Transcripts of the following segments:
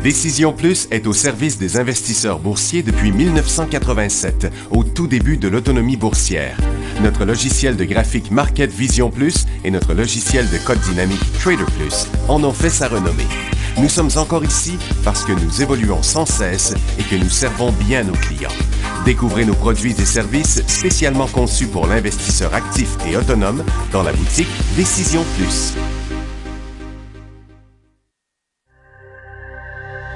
Décision Plus est au service des investisseurs boursiers depuis 1987, au tout début de l'autonomie boursière. Notre logiciel de graphique Market Vision Plus et notre logiciel de code dynamique Trader Plus en ont fait sa renommée. Nous sommes encore ici parce que nous évoluons sans cesse et que nous servons bien nos clients. Découvrez nos produits et services spécialement conçus pour l'investisseur actif et autonome dans la boutique Décision Plus.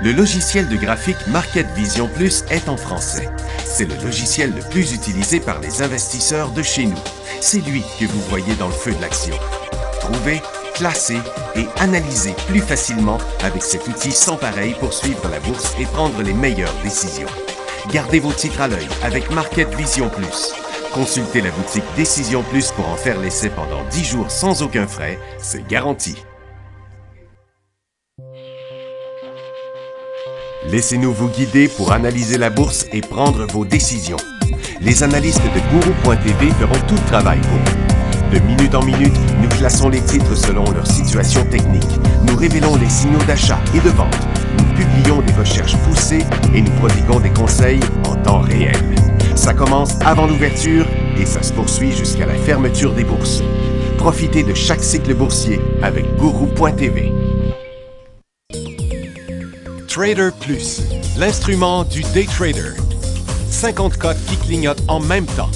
Le logiciel de graphique Market Vision Plus est en français. C'est le logiciel le plus utilisé par les investisseurs de chez nous. C'est lui que vous voyez dans le feu de l'action. Trouvez, classez et analysez plus facilement avec cet outil sans pareil pour suivre la bourse et prendre les meilleures décisions. Gardez vos titres à l'œil avec Market Vision Plus. Consultez la boutique Décision Plus pour en faire l'essai pendant 10 jours sans aucun frais, c'est garanti. Laissez-nous vous guider pour analyser la bourse et prendre vos décisions. Les analystes de Guru.tv feront tout le travail pour vous. De minute en minute, nous classons les titres selon leur situation technique. Nous révélons les signaux d'achat et de vente. Nous publions des recherches poussées et nous prodiguons des conseils en temps réel. Ça commence avant l'ouverture et ça se poursuit jusqu'à la fermeture des bourses. Profitez de chaque cycle boursier avec Guru.tv. Trader Plus, l'instrument du day trader. 50 codes qui clignotent en même temps.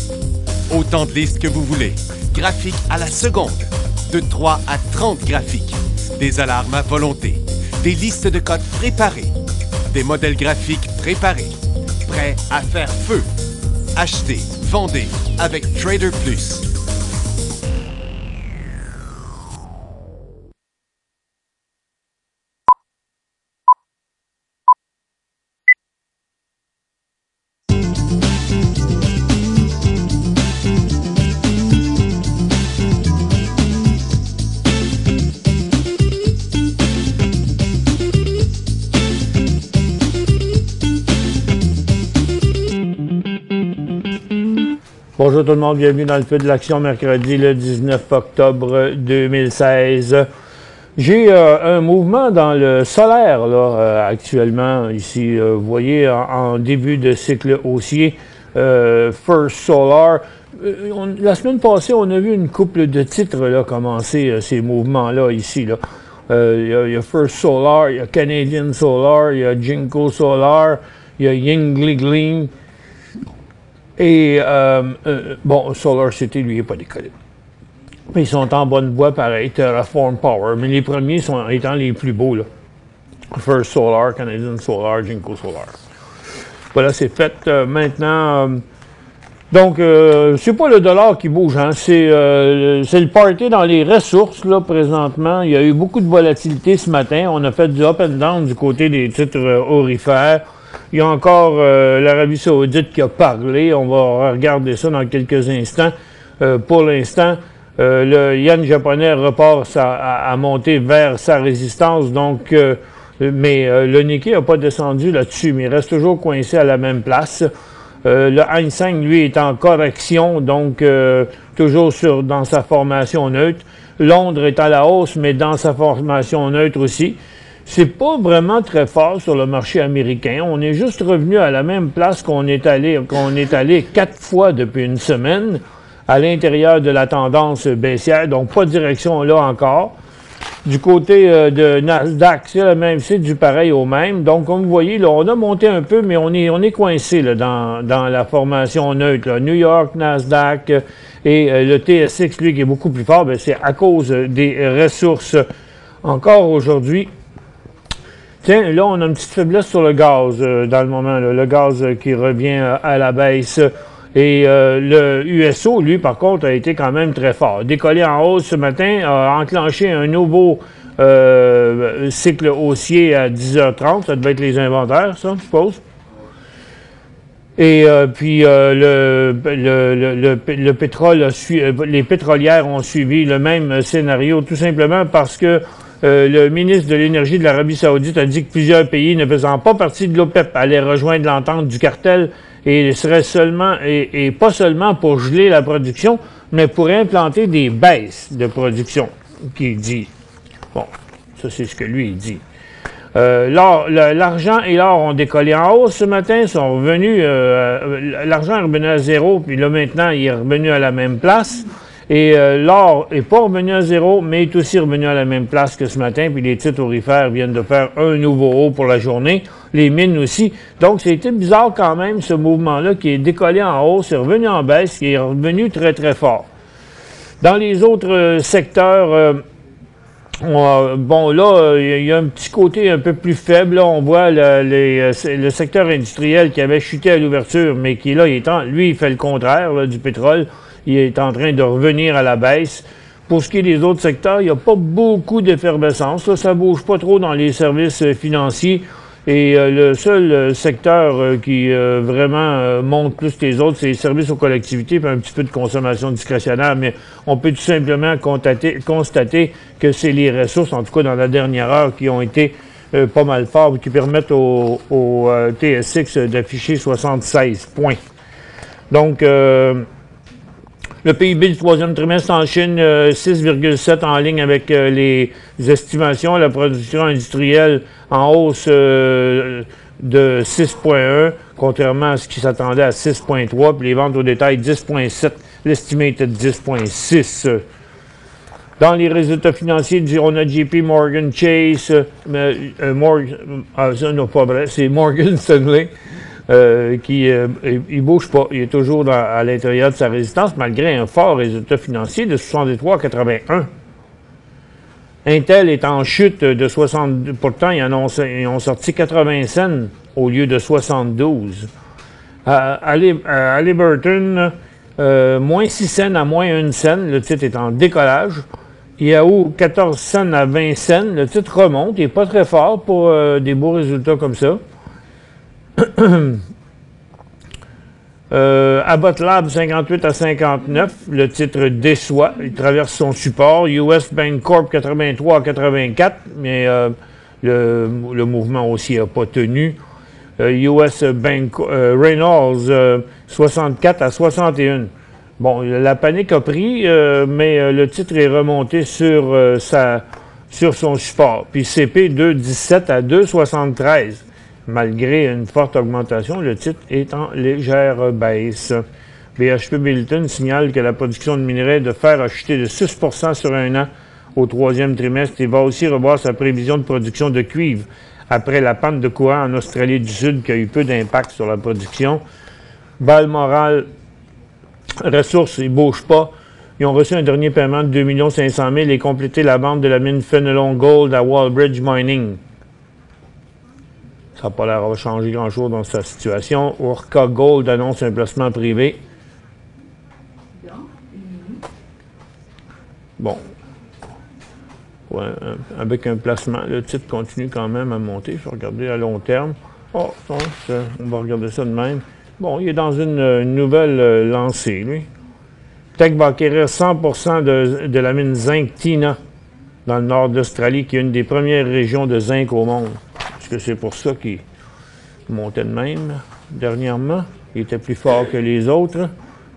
Autant de listes que vous voulez. Graphiques à la seconde. De 3 à 30 graphiques. Des alarmes à volonté. Des listes de codes préparées. Des modèles graphiques préparés. Prêts à faire feu. Achetez, vendez avec Trader Plus. Bonjour tout le monde, bienvenue dans le feu de l'action mercredi le 19 octobre 2016. J'ai un mouvement dans le solaire là, actuellement ici. Vous voyez en début de cycle haussier, First Solar. La semaine passée, on a vu une couple de titres là, commencer ces mouvements-là ici. Là. Il y a First Solar, il y a Canadian Solar, il y a Jinko Solar, il y a Yingli Gleam. Et, bon, Solar City, lui, il n'est pas décollé. Mais ils sont en bonne voie, pareil, Terraform Power. Mais les premiers sont étant les plus beaux, là. First Solar, Canadian Solar, Jinko Solar. Voilà, c'est fait. Maintenant, donc, c'est pas le dollar qui bouge, hein. C'est le party dans les ressources, là, présentement. Il y a eu beaucoup de volatilité ce matin. On a fait du up and down du côté des titres aurifères. Il y a encore l'Arabie Saoudite qui a parlé. On va regarder ça dans quelques instants. Pour l'instant, le yen japonais repart à monter vers sa résistance. Donc, mais le Nikkei n'a pas descendu là-dessus, mais il reste toujours coincé à la même place. Le Hang Seng, lui, est en correction, donc toujours dans sa formation neutre. Londres est à la hausse, mais dans sa formation neutre aussi. C'est pas vraiment très fort sur le marché américain. On est juste revenu à la même place qu'on est allé 4 fois depuis une semaine à l'intérieur de la tendance baissière. Donc, pas de direction là encore. Du côté de Nasdaq, c'est le même, c'est du pareil au même. Donc, comme vous voyez, là, on a monté un peu, mais on est coincé là, dans la formation neutre. Là. New York, Nasdaq et le TSX, lui, qui est beaucoup plus fort, c'est à cause des ressources. Encore aujourd'hui, tiens, là, on a une petite faiblesse sur le gaz dans le moment. Là, le gaz qui revient à la baisse. Et le USO, lui, par contre, a été quand même très fort. Décollé en hausse ce matin, a enclenché un nouveau cycle haussier à 10h30. Ça devait être les inventaires, ça, je suppose. Et puis, le pétrole, les pétrolières ont suivi le même scénario, tout simplement parce que le ministre de l'Énergie de l'Arabie Saoudite a dit que plusieurs pays ne faisant pas partie de l'OPEP allaient rejoindre l'entente du cartel et serait seulement et pas seulement pour geler la production, mais pour implanter des baisses de production, qu'il dit. Bon, ça c'est ce que lui il dit. L'argent et l'or ont décollé en hausse ce matin, sont revenus, l'argent est revenu à zéro, puis là maintenant il est revenu à la même place. Et l'or n'est pas revenu à zéro, mais est aussi revenu à la même place que ce matin. Puis les titres aurifères viennent de faire un nouveau haut pour la journée. Les mines aussi. Donc, c'était bizarre quand même, ce mouvement-là, qui est décollé en hausse, est revenu en baisse, qui est revenu très, très fort. Dans les autres secteurs, bon, là, il y a un petit côté un peu plus faible. Là, on voit le secteur industriel qui avait chuté à l'ouverture, mais qui, là, lui, il fait le contraire là, du pétrole. Il est en train de revenir à la baisse. Pour ce qui est des autres secteurs, il n'y a pas beaucoup d'effervescence. Ça ne bouge pas trop dans les services financiers. Et le seul secteur qui vraiment monte plus que les autres, c'est les services aux collectivités et un petit peu de consommation discrétionnaire. Mais on peut tout simplement constater que c'est les ressources, en tout cas dans la dernière heure, qui ont été pas mal forts, qui permettent au TSX d'afficher 76 points. Donc, le PIB du troisième trimestre en Chine, 6,7 en ligne avec les estimations. La production industrielle en hausse de 6,1, contrairement à ce qui s'attendait à 6,3. Puis les ventes au détail, 10,7. L'estimé était de 10,6. Dans les résultats financiers, on a JP Morgan Chase, ça non pas vrai, c'est Morgan Stanley. Il bouge pas. Il est toujours à l'intérieur de sa résistance, malgré un fort résultat financier de 63,81. Intel est en chute de 60. Pourtant, ils ont sorti 80 cents au lieu de 72. Halliburton, moins 6 cents à moins 1 cent. Le titre est en décollage. Yahoo, 14 cents à 20 cents. Le titre remonte. Il n'est pas très fort pour des beaux résultats comme ça. Abbott Labs 58 à 59, le titre déçoit, il traverse son support. US Bank Corp 83 à 84, mais le mouvement aussi n'a pas tenu. US Bank Reynolds 64 à 61. Bon, la panique a pris, mais le titre est remonté sur son support. Puis CP 2,17 à 2,73. Malgré une forte augmentation, le titre est en légère baisse. BHP Billiton signale que la production de minerais de fer a chuté de 6 % sur un an au troisième trimestre et va aussi revoir sa prévision de production de cuivre après la panne de courant en Australie du Sud qui a eu peu d'impact sur la production. Balmoral Ressources, ils ne bougent pas. Ils ont reçu un dernier paiement de 2 500 000 et complété la vente de la mine Fenelon Gold à Wallbridge Mining. Ça n'a pas l'air de changer grand-chose dans sa situation. Orca Gold annonce un placement privé. Bon. Ouais, avec un placement, le titre continue quand même à monter. Je vais regarder à long terme. Oh, on va regarder ça de même. Bon, il est dans une nouvelle lancée, lui. Teck va acquérir 100% de la mine zinc Tina dans le nord d'Australie, qui est une des premières régions de zinc au monde. Est-ce que c'est pour ça qu'il montait de même dernièrement? Il était plus fort que les autres.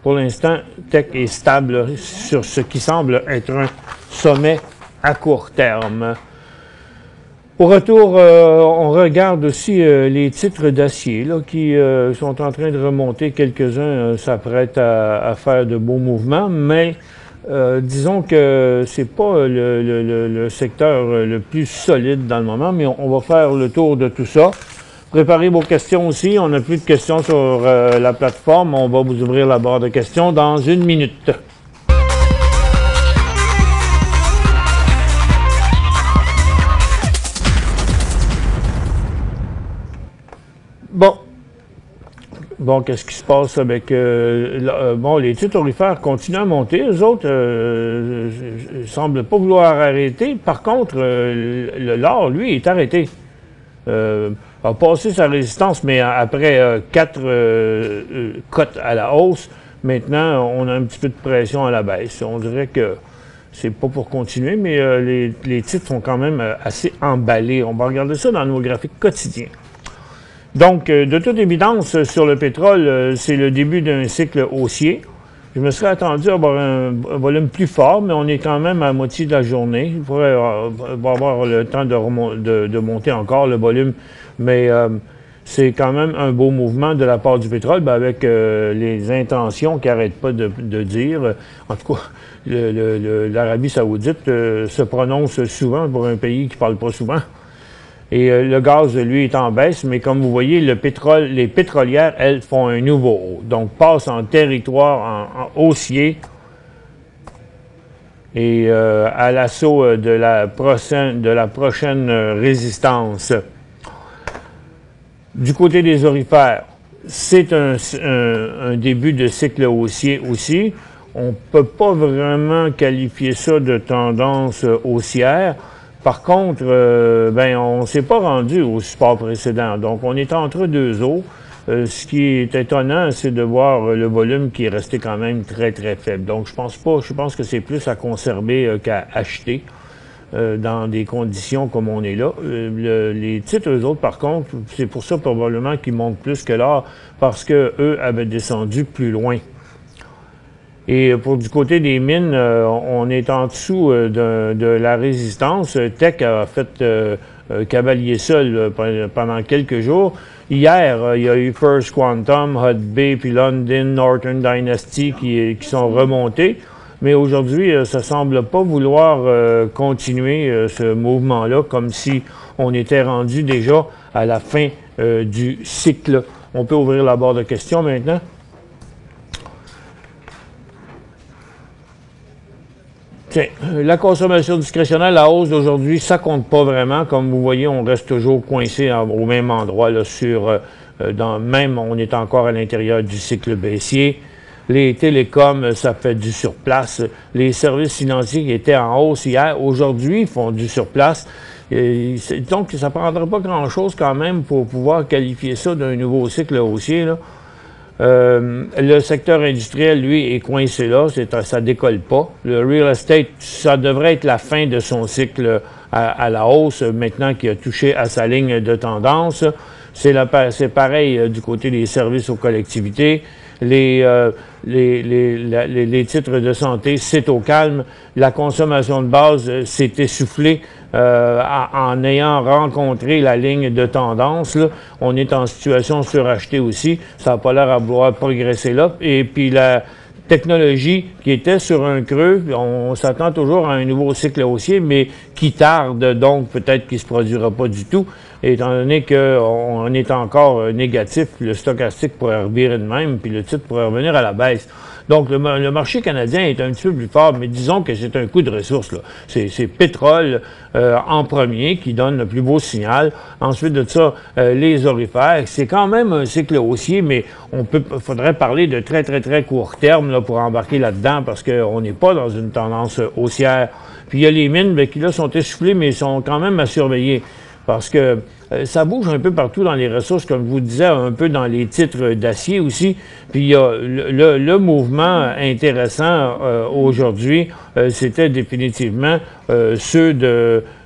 Pour l'instant, Teck est stable sur ce qui semble être un sommet à court terme. Au retour, on regarde aussi les titres d'acier qui sont en train de remonter. Quelques-uns s'apprêtent à faire de beaux mouvements, mais disons que c'est pas le secteur le plus solide dans le moment, mais on va faire le tour de tout ça. Préparez vos questions aussi. On n'a plus de questions sur la plateforme. On va vous ouvrir la barre de questions dans 1 minute. Bon, qu'est-ce qui se passe avec... bon, les titres aurifères continuent à monter. Eux autres ne semblent pas vouloir arrêter. Par contre, l'or, lui, est arrêté. A passé sa résistance, mais après 4 cotes à la hausse, maintenant, on a un petit peu de pression à la baisse. On dirait que c'est pas pour continuer, mais les titres sont quand même assez emballés. On va regarder ça dans nos graphiques quotidiens. Donc, de toute évidence, sur le pétrole, c'est le début d'un cycle haussier. Je me serais attendu à avoir un volume plus fort, mais on est quand même à la moitié de la journée. Il pourrait avoir le temps de monter encore le volume, mais c'est quand même un beau mouvement de la part du pétrole, avec les intentions qui n'arrêtent pas de dire. En tout cas, l'Arabie saoudite se prononce souvent pour un pays qui ne parle pas souvent. Et le gaz, lui, est en baisse, mais comme vous voyez, les pétrolières, elles, font un nouveau haut. Donc, passent en territoire en haussier et à l'assaut de la prochaine résistance. Du côté des orifères, c'est un début de cycle haussier aussi. On ne peut pas vraiment qualifier ça de tendance haussière. Par contre, on ne s'est pas rendu au support précédent. Donc, on est entre deux eaux. Ce qui est étonnant, c'est de voir le volume qui est resté quand même très, très faible. Donc, je pense que c'est plus à conserver qu'à acheter dans des conditions comme on est là. Les titres, eux autres, par contre, c'est pour ça probablement qu'ils montent plus que l'or, parce qu'eux avaient descendu plus loin. Et pour du côté des mines, on est en dessous de la résistance. Teck a fait cavalier seul pendant quelques jours. Hier, il y a eu First Quantum, Hudbay, puis London, Northern Dynasty qui sont remontés. Mais aujourd'hui, ça semble pas vouloir continuer ce mouvement-là, comme si on était rendu déjà à la fin du cycle. On peut ouvrir la barre de questions maintenant. Tiens, la consommation discrétionnaire, la hausse d'aujourd'hui, ça compte pas vraiment. Comme vous voyez, on reste toujours coincé au même endroit, là, même on est encore à l'intérieur du cycle baissier. Les télécoms, ça fait du surplace. Les services financiers qui étaient en hausse hier, aujourd'hui, font du surplace. Donc, ça ne prendra pas grand-chose quand même pour pouvoir qualifier ça d'un nouveau cycle haussier, là. Le secteur industriel, lui, est coincé là, ça décolle pas. Le real estate, ça devrait être la fin de son cycle à la hausse, maintenant qu'il a touché à sa ligne de tendance. C'est pareil du côté des services aux collectivités. Les titres de santé, c'est au calme. La consommation de base s'est essoufflée en ayant rencontré la ligne de tendance. Là. On est en situation surachetée aussi. Ça n'a pas l'air à vouloir progresser là. Et puis la technologie qui était sur un creux, on s'attend toujours à un nouveau cycle haussier, mais qui tarde, donc peut-être qu'il ne se produira pas du tout. Étant donné qu'on est encore négatif, le stochastique pourrait revirer de même, puis le titre pourrait revenir à la baisse. Donc, le marché canadien est un petit peu plus fort, mais disons que c'est un coup de ressources, là. C'est pétrole en premier qui donne le plus beau signal. Ensuite de ça, les orifères. C'est quand même un cycle haussier, mais faudrait parler de très, très, très court terme là, pour embarquer là-dedans, parce qu'on n'est pas dans une tendance haussière. Puis il y a les mines qui, là, sont essoufflées, mais sont quand même à surveiller. Parce que ça bouge un peu partout dans les ressources, comme je vous disais, un peu dans les titres d'acier aussi. Puis il y a le mouvement intéressant aujourd'hui, c'était définitivement ceux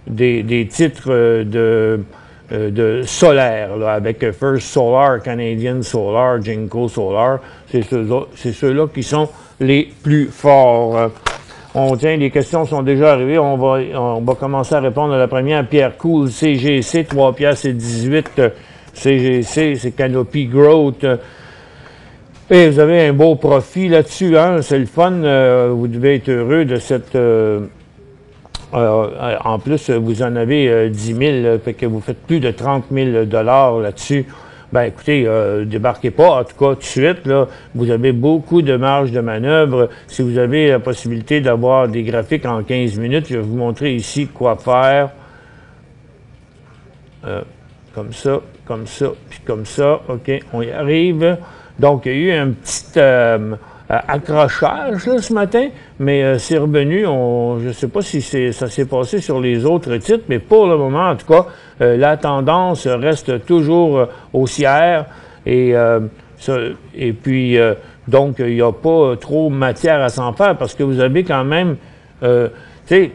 des titres de solaire, là, avec First Solar, Canadian Solar, Jinko Solar. C'est ceux-là qui sont les plus forts. Les questions sont déjà arrivées. On va commencer à répondre à la première. Pierre Cool, CGC, 3 piastres et 18. CGC, c'est Canopy Growth. Et vous avez un beau profit là-dessus, hein? C'est le fun. Vous devez être heureux de cette... en plus, vous en avez 10 000, fait que vous faites plus de 30 000 $ là-dessus. Ben écoutez, débarquez pas, en tout cas tout de suite, là, vous avez beaucoup de marge de manœuvre. Si vous avez la possibilité d'avoir des graphiques en 15 minutes, je vais vous montrer ici quoi faire. Comme ça, puis comme ça. OK, on y arrive. Donc, il y a eu un petit accrochage là, ce matin, mais c'est revenu. Je ne sais pas si ça s'est passé sur les autres titres, mais pour le moment, en tout cas, la tendance reste toujours haussière. Et puis, donc, il n'y a pas trop matière à s'en faire parce que vous avez quand même, tu sais,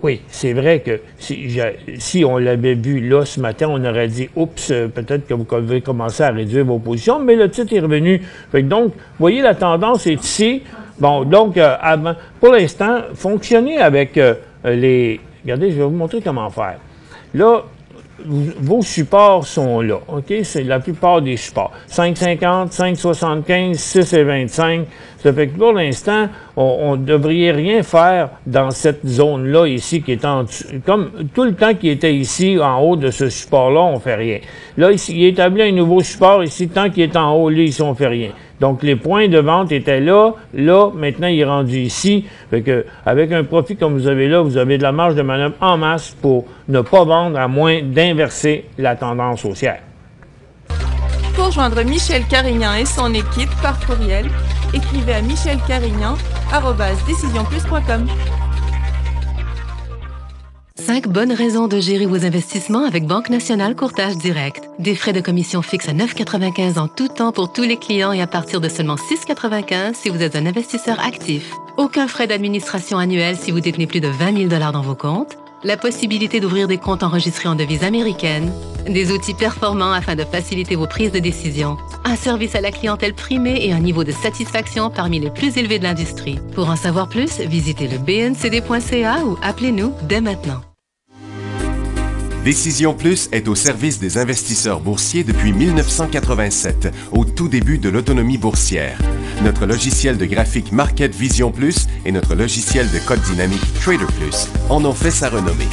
Oui, c'est vrai que si on l'avait vu là ce matin, on aurait dit « Oups, peut-être que vous devez commencer à réduire vos positions », mais le titre est revenu. Fait que donc, vous voyez, la tendance est ici. Bon, donc, pour l'instant, fonctionnez avec les... Regardez, je vais vous montrer comment faire. Là, vos supports sont là, OK? C'est la plupart des supports. 5,50, 5,75, 6,25. Ça fait que pour l'instant, on ne devrait rien faire dans cette zone-là ici qui est en dessous. Comme tout le temps qui était ici, en haut de ce support-là, on ne fait rien. Là, ici, il établit un nouveau support ici. Tant qu'il est en haut, là, ici, on ne fait rien. Donc, les points de vente étaient là, maintenant, il est rendu ici. Fait que, avec un profit comme vous avez là, vous avez de la marge de manœuvre en masse pour ne pas vendre à moins d'inverser la tendance haussière. Pour joindre Michel Carignan et son équipe par courriel, écrivez à michelcarignan@decisionplus.com. 5 bonnes raisons de gérer vos investissements avec Banque Nationale Courtage Direct. Des frais de commission fixes à 9,95 en tout temps pour tous les clients et à partir de seulement 6,95 si vous êtes un investisseur actif. Aucun frais d'administration annuel si vous détenez plus de 20 000 $ dans vos comptes. La possibilité d'ouvrir des comptes enregistrés en devise américaine. Des outils performants afin de faciliter vos prises de décision. Un service à la clientèle primé et un niveau de satisfaction parmi les plus élevés de l'industrie. Pour en savoir plus, visitez le bncd.ca ou appelez-nous dès maintenant. Décision Plus est au service des investisseurs boursiers depuis 1987, au tout début de l'autonomie boursière. Notre logiciel de graphique Market Vision Plus et notre logiciel de code dynamique Trader Plus en ont fait sa renommée.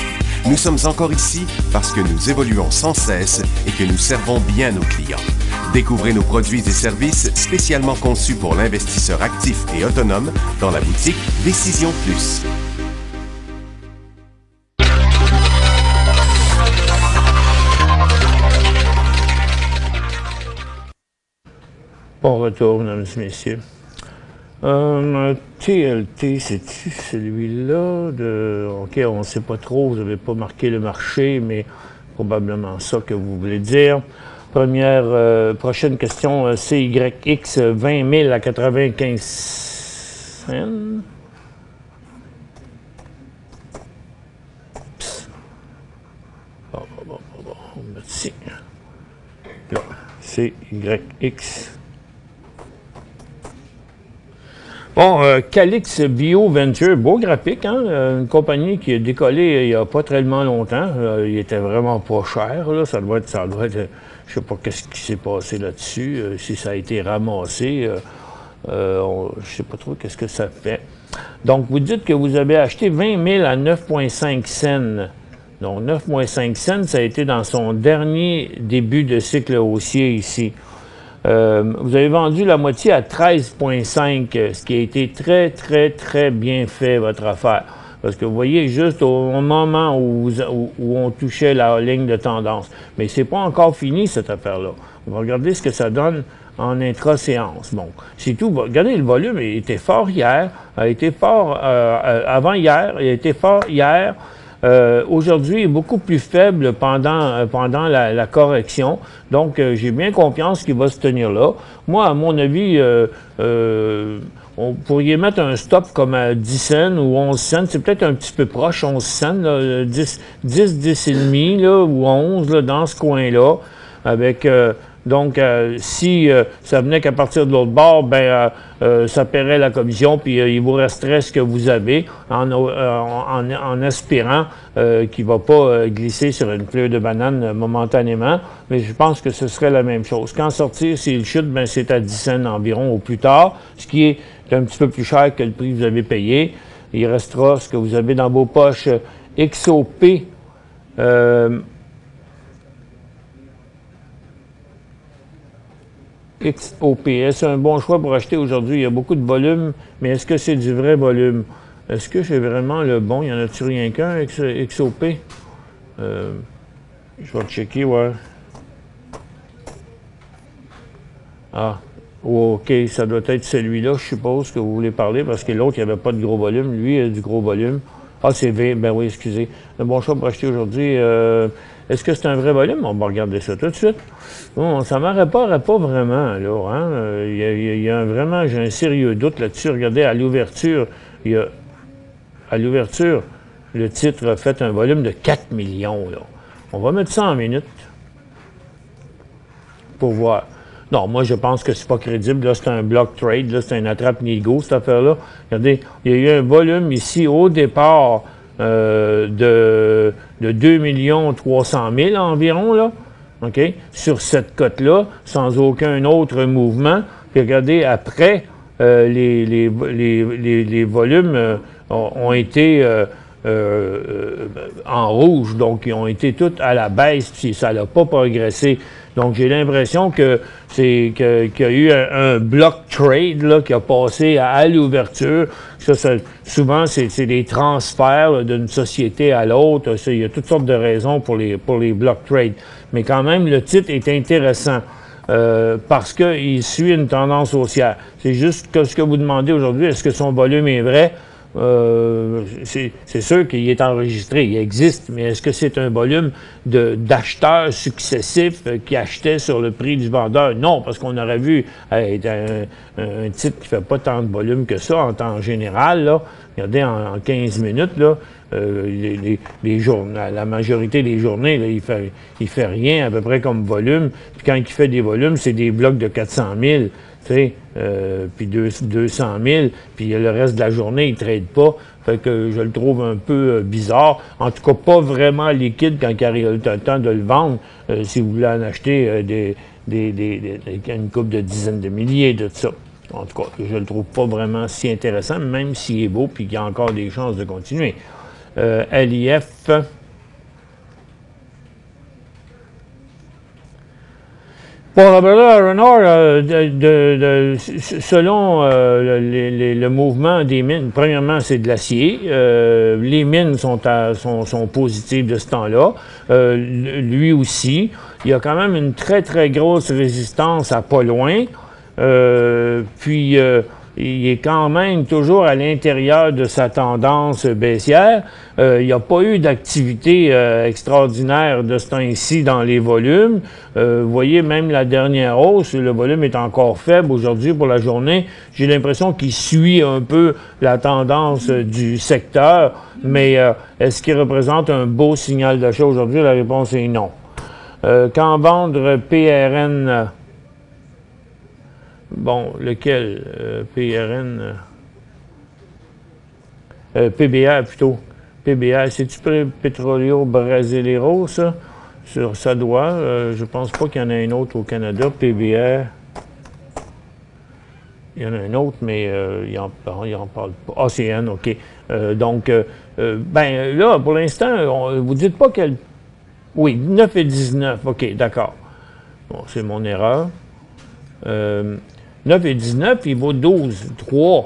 Nous sommes encore ici parce que nous évoluons sans cesse et que nous servons bien nos clients. Découvrez nos produits et services spécialement conçus pour l'investisseur actif et autonome dans la boutique Décision Plus. Bon retour, mesdames et messieurs. TLT, c'est-tu celui-là de... OK, on ne sait pas trop, vous n'avez pas marqué le marché, mais probablement ça que vous voulez dire. Prochaine question, CYX, 20 000 à 95 cents. Bon, on va mettre ici. Là, CYX. Bon, Calix Bio Venture, beau graphique, hein? Une compagnie qui a décollé il n'y a pas tellement longtemps. Il était vraiment pas cher, là. Ça doit être, je sais pas qu'est-ce qui s'est passé là-dessus, si ça a été ramassé. Je sais pas trop qu'est-ce que ça fait. Donc, vous dites que vous avez acheté 20 000 à 9,5 cents. Donc, 9,5 cents, ça a été dans son dernier début de cycle haussier ici. Vous avez vendu la moitié à 13,5, ce qui a été très, très, très bien fait, votre affaire. Parce que vous voyez, juste au moment où on touchait la ligne de tendance. Mais c'est pas encore fini, cette affaire-là. On va regarder ce que ça donne en intra-séance. Bon, c'est tout. Regardez, le volume il était fort hier, a été fort avant-hier, il a été fort hier. Aujourd'hui, il est beaucoup plus faible pendant la correction. Donc, j'ai bien confiance qu'il va se tenir là. Moi, à mon avis, on pourrait mettre un stop comme à 10 cents ou 11 cents. C'est peut-être un petit peu proche, 11 cents, là, 10 et demi, là, ou 11, là, dans ce coin-là. Avec, donc, si ça venait qu'à partir de l'autre bord, ben, ça paierait la commission, puis il vous resterait ce que vous avez, en espérant qu'il ne va pas glisser sur une fleur de banane momentanément. Mais je pense que ce serait la même chose. Quand sortir, s'il chute, ben, c'est à 10 cents environ au plus tard, ce qui est un petit peu plus cher que le prix que vous avez payé. Il restera ce que vous avez dans vos poches XOP. XOP. C'est un bon choix pour acheter aujourd'hui. Il y a beaucoup de volume, mais est-ce que c'est du vrai volume? Est-ce que c'est vraiment le bon? Il n'y en a-tu rien qu'un, XOP? Je vais checker, ouais. Ah, OK, ça doit être celui-là, je suppose, que vous voulez parler, parce que l'autre, il n'y avait pas de gros volume. Lui, il a du gros volume. Ah, c'est V. Ben oui, excusez. Un bon choix pour acheter aujourd'hui. Est-ce que c'est un vrai volume? On va regarder ça tout de suite. Bon, ça ne m'arrêterait pas vraiment, là. Hein? Il y a vraiment, j'ai un sérieux doute là-dessus. Regardez, à l'ouverture, le titre a fait un volume de 4 millions. Là. On va mettre ça en minutes pour voir. Non, moi, je pense que c'est pas crédible. Là, c'est un block trade. Là, c'est un attrape-nigo, cette affaire-là. Regardez, il y a eu un volume ici au départ de 2 300 000 environ, là, OK, sur cette cote-là, sans aucun autre mouvement. Puis regardez, après, les volumes ont été en rouge, donc ils ont été tous à la baisse, puis ça n'a pas progressé. Donc, j'ai l'impression qu'il y a eu un block trade là, qui a passé à l'ouverture. Souvent, c'est des transferts d'une société à l'autre. Il y a toutes sortes de raisons pour les block trades. Mais quand même, le titre est intéressant parce qu'il suit une tendance haussière. C'est juste que ce que vous demandez aujourd'hui, est-ce que son volume est vrai? C'est sûr qu'il est enregistré, il existe, mais est-ce que c'est un volume d'acheteurs successifs qui achetaient sur le prix du vendeur? Non, parce qu'on aurait vu un titre qui ne fait pas tant de volume que ça en temps général. Là. Regardez, en 15 minutes, là, la majorité des journées, là, il fait rien à peu près comme volume. Puis quand il fait des volumes, c'est des blocs de 400 000. Puis 200 000, puis le reste de la journée, il ne trade pas. Fait que je le trouve un peu bizarre. En tout cas, pas vraiment liquide quand il arrive le temps de le vendre. Si vous voulez en acheter une couple de dizaines de milliers de ça. En tout cas, je le trouve pas vraiment si intéressant, même s'il est beau puis qu'il y a encore des chances de continuer. LIF... Pour Robert Renard, selon le mouvement des mines, premièrement, c'est de l'acier. Les mines sont positives de ce temps-là. Lui aussi. Il y a quand même une très, très grosse résistance à pas loin. Puis, il est quand même toujours à l'intérieur de sa tendance baissière. Il n'y a pas eu d'activité extraordinaire de ce temps-ci dans les volumes. Vous voyez, même la dernière hausse, le volume est encore faible aujourd'hui pour la journée. J'ai l'impression qu'il suit un peu la tendance du secteur, mais est-ce qu'il représente un beau signal d'achat aujourd'hui? La réponse est non. Quand vendre PRN... Bon, lequel? PRN? PBR plutôt. PBR, c'est-tu Petróleo Brasileiro, ça? Ça doit. Je pense pas qu'il y en a un autre au Canada. PBR. Il y en a un autre, mais il en parle pas. ACN, OK. Donc, ben là, pour l'instant, vous dites pas quel... Oui, 9 et 19. OK, d'accord. Bon, c'est mon erreur. 9 et 19, il vaut 12,3.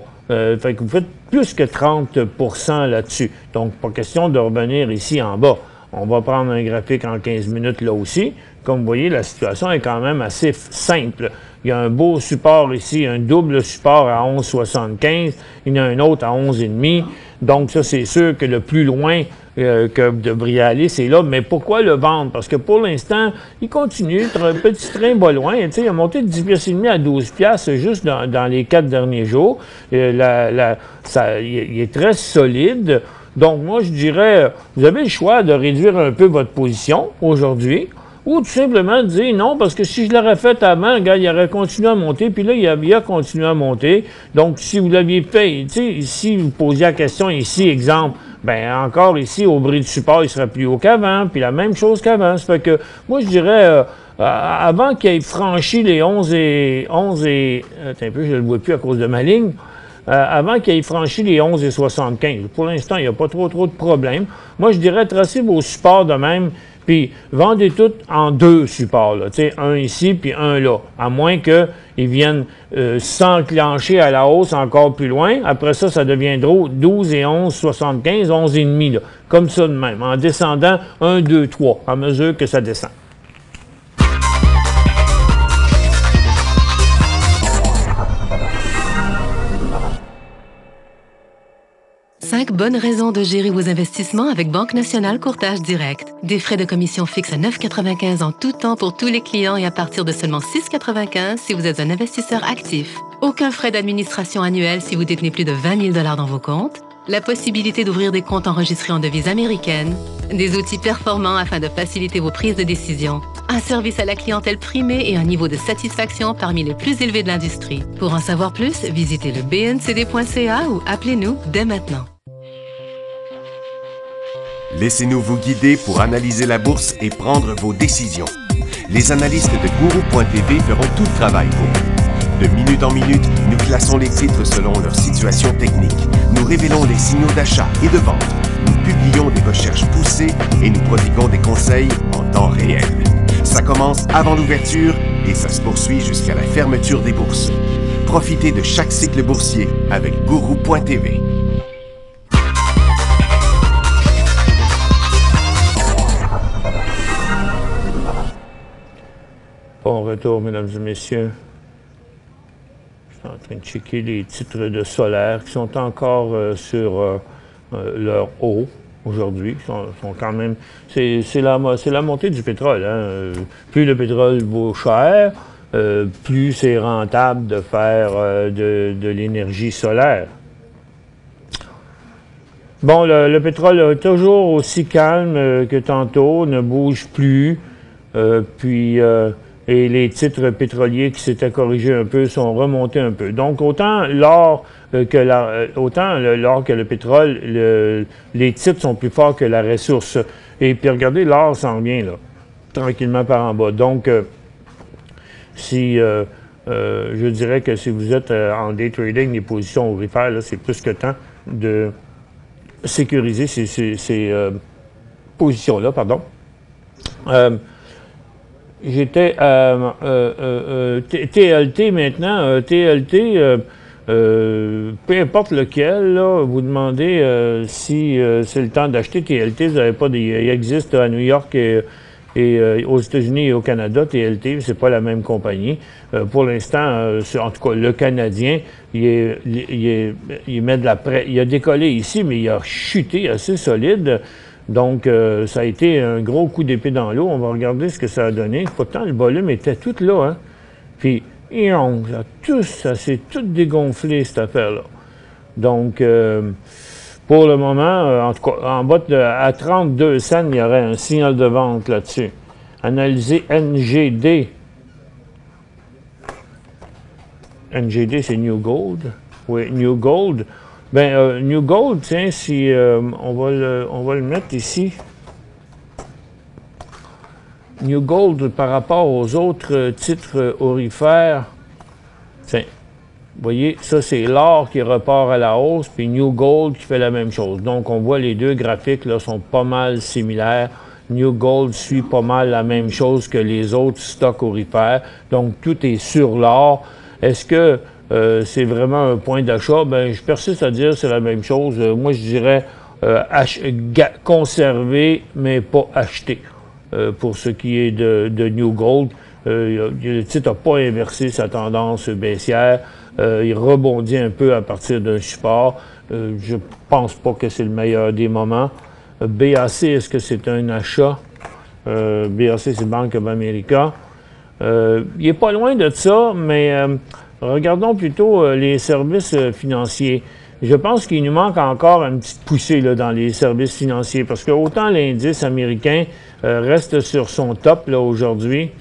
Fait que vous faites plus que 30 % là-dessus. Donc, pas question de revenir ici en bas. On va prendre un graphique en 15 minutes là aussi. Comme vous voyez, la situation est quand même assez simple. Il y a un beau support ici, un double support à 11,75. Il y en a un autre à 11,5. Donc, ça, c'est sûr que le plus loin que vous devriez aller, c'est là. Mais pourquoi le vendre? Parce que pour l'instant, il continue. Petit train va loin. Il a monté de 10,5 piastres à 12 piastres juste dans les 4 derniers jours. Il est très solide. Donc, moi, je dirais, vous avez le choix de réduire un peu votre position aujourd'hui. Ou tout simplement de dire non, parce que si je l'aurais fait avant, regarde, il aurait continué à monter, puis là, il a continué à monter. Donc, si vous l'aviez fait, tu sais, si vous posiez la question ici, exemple, ben encore ici, au bris de support, il serait plus haut qu'avant, puis la même chose qu'avant. Ça fait que, moi, je dirais, avant qu'il ait franchi les 11 et... Attends un peu, je ne le vois plus à cause de ma ligne. Avant qu'il ait franchi les 11,75. Pour l'instant, il n'y a pas trop de problèmes. Moi, je dirais, tracez vos supports de même, puis vendez tout en 2 supports, là, un ici puis un là, à moins qu'ils viennent s'enclencher à la hausse encore plus loin. Après ça, ça deviendra 12 et 11,75, 11,5, là, comme ça de même, en descendant 1, 2, 3, à mesure que ça descend. 5 bonnes raisons de gérer vos investissements avec Banque Nationale Courtage Direct. Des frais de commission fixes à 9,95 en tout temps pour tous les clients et à partir de seulement 6,95 si vous êtes un investisseur actif. Aucun frais d'administration annuel si vous détenez plus de 20 000 $ dans vos comptes. la possibilité d'ouvrir des comptes enregistrés en devises américaines, des outils performants afin de faciliter vos prises de décision, un service à la clientèle primé et un niveau de satisfaction parmi les plus élevés de l'industrie. Pour en savoir plus, visitez le bncd.ca ou appelez-nous dès maintenant. Laissez-nous vous guider pour analyser la bourse et prendre vos décisions. Les analystes de Guru.tv feront tout le travail pour vous. De minute en minute, nous classons les titres selon leur situation technique. Nous révélons les signaux d'achat et de vente. Nous publions des recherches poussées et nous prodiguons des conseils en temps réel. Ça commence avant l'ouverture et ça se poursuit jusqu'à la fermeture des bourses. Profitez de chaque cycle boursier avec Guru.tv. Bon retour, mesdames et messieurs. Je suis en train de checker les titres de Solaire qui sont encore sur leur haut aujourd'hui. Sont quand même. C'est la montée du pétrole. Hein. Plus le pétrole vaut cher, plus c'est rentable de faire de l'énergie solaire. Bon, le pétrole est toujours aussi calme que tantôt, ne bouge plus. Et les titres pétroliers qui s'étaient corrigés un peu sont remontés un peu. Donc, autant l'or que le pétrole, les titres sont plus forts que la ressource. Et puis, regardez, l'or s'en vient, là, tranquillement par en bas. Donc, je dirais que si vous êtes en day trading, les positions aurifères, là, c'est plus que temps de sécuriser ces positions-là, pardon. J'étais à TLT maintenant. TLT, peu importe lequel, là, vous demandez si c'est le temps d'acheter TLT. Vous n'avez pas il existe à New York et aux États-Unis et au Canada, TLT, c'est pas la même compagnie. Pour l'instant, en tout cas, le Canadien, il a décollé ici, mais il a chuté assez solide. Donc, ça a été un gros coup d'épée dans l'eau. On va regarder ce que ça a donné. Pourtant, le volume était tout là, hein. Puis, ça s'est tout dégonflé, cette affaire-là. Donc, pour le moment, en tout cas, en bas à 32 cents, il y aurait un signal de vente là-dessus. Analysez NGD. NGD, c'est New Gold. Oui, New Gold. Ben, New Gold, tiens, si on va le mettre ici. New Gold par rapport aux autres titres aurifères. Tiens, vous voyez, ça c'est l'or qui repart à la hausse, puis New Gold qui fait la même chose. Donc, on voit les deux graphiques là sont pas mal similaires. New Gold suit pas mal la même chose que les autres stocks aurifères. Donc, tout est sur l'or. Est-ce que c'est vraiment un point d'achat? Ben, je persiste à dire que c'est la même chose. Moi, je dirais conserver, mais pas acheter. Pour ce qui est de New Gold, le titre n'a pas inversé sa tendance baissière. Il rebondit un peu à partir d'un support. Je pense pas que c'est le meilleur des moments. BAC, est-ce que c'est un achat? BAC, c'est Bank of America. Il est pas loin de ça, mais regardons plutôt les services financiers. Je pense qu'il nous manque encore une petite poussée là, dans les services financiers, parce que autant l'indice américain reste sur son top là aujourd'hui.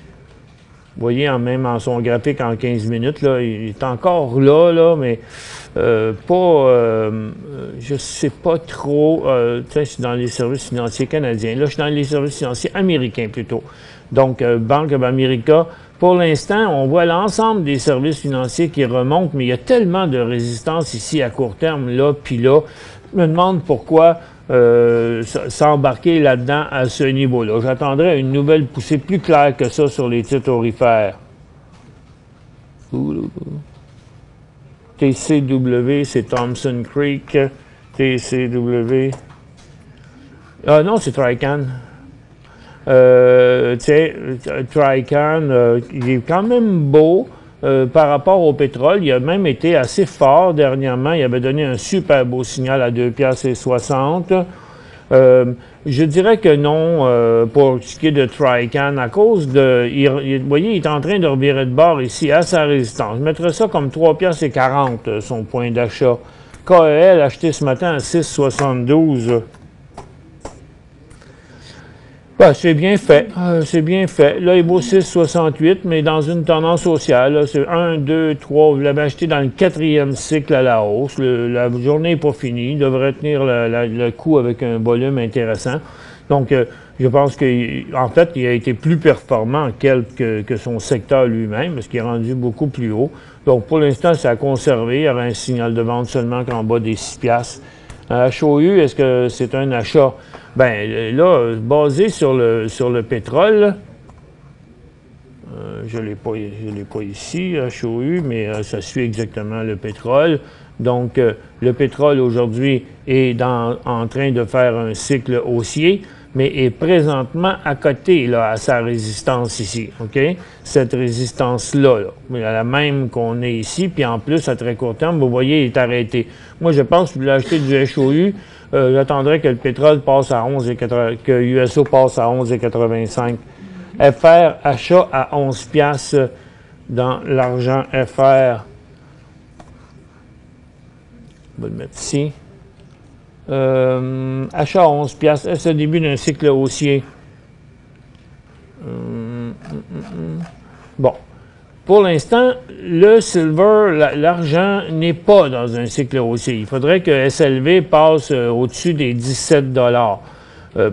Vous voyez, même en son graphique en 15 minutes, là, il est encore là, mais je sais pas trop. Je suis dans les services financiers canadiens. Là, je suis dans les services financiers américains plutôt. Donc, Bank of America. Pour l'instant, on voit l'ensemble des services financiers qui remontent, mais il y a tellement de résistance ici à court terme, là, puis là. Je me demande pourquoi s'embarquer là-dedans à ce niveau-là. J'attendrais une nouvelle poussée plus claire que ça sur les titres aurifères. TCW, c'est Thompson Creek. TCW. Ah non, c'est Trican. Trican, il est quand même beau par rapport au pétrole. Il a même été assez fort dernièrement. Il avait donné un super beau signal à 2,60 $. Je dirais que non pour ce qui est de Trican à cause de... vous voyez, il est en train de revirer de bord ici à sa résistance. Je mettrais ça comme 3,40 $ son point d'achat. KEL acheté ce matin à 6,72. Ben, c'est bien fait. C'est bien fait. Là, il vaut 6,68, mais dans une tendance haussière. C'est 1, 2, 3. Vous l'avez acheté dans le 4e cycle à la hausse. La journée n'est pas finie. Il devrait tenir le coup avec un volume intéressant. Donc, je pense qu'en fait, il a été plus performant que son secteur lui-même, parce qu'il est rendu beaucoup plus haut. Donc, pour l'instant, ça a conservé. Il y aura un signal de vente seulement qu'en bas des 6 $. HOU, est-ce que c'est un achat? Bien, là, basé sur le pétrole, je ne l'ai pas ici, HOU, mais ça suit exactement le pétrole. Donc, le pétrole aujourd'hui est en train de faire un cycle haussier, mais est présentement à côté, là, à sa résistance ici, OK? Cette résistance-là, la même qu'on est ici, puis en plus, à très court terme, vous voyez, il est arrêté. Moi, je pense que vous voulez acheter du HOU, j'attendrai que le pétrole passe à 11,80, que USO passe à 11,85. FR, achat à 11 $ dans l'argent FR. On va le mettre ici. Achat à 11 $. Est-ce le début d'un cycle haussier? Bon. Pour l'instant, le silver, l'argent n'est pas dans un cycle haussier. Il faudrait que SLV passe au-dessus des 17 $.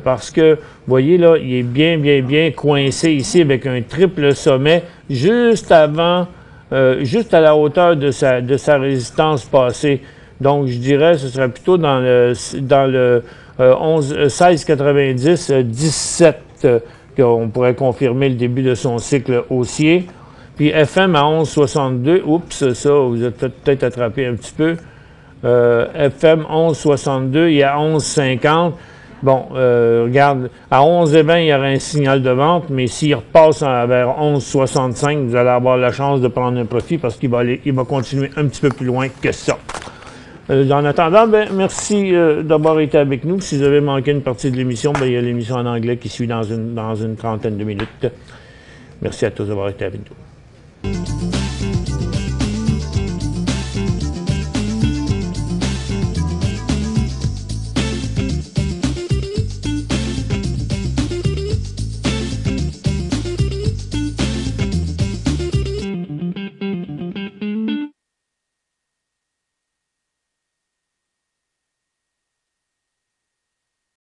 Parce que, vous voyez là, il est bien coincé ici avec un triple sommet juste avant, juste à la hauteur de sa résistance passée. Donc, je dirais, ce serait plutôt dans le 16,90, 17, qu'on pourrait confirmer le début de son cycle haussier. Puis FM à 11,62. Oups, ça, vous êtes peut-être attrapé un petit peu. FM 11,62, il y a 11,50. Bon, regarde, à 11,20, il y aura un signal de vente, mais s'il repasse vers 11,65, vous allez avoir la chance de prendre un profit parce qu'il va continuer un petit peu plus loin que ça. En attendant, ben, merci d'avoir été avec nous. Si vous avez manqué une partie de l'émission, ben, il y a l'émission en anglais qui suit dans une trentaine de minutes. Merci à tous d'avoir été avec nous.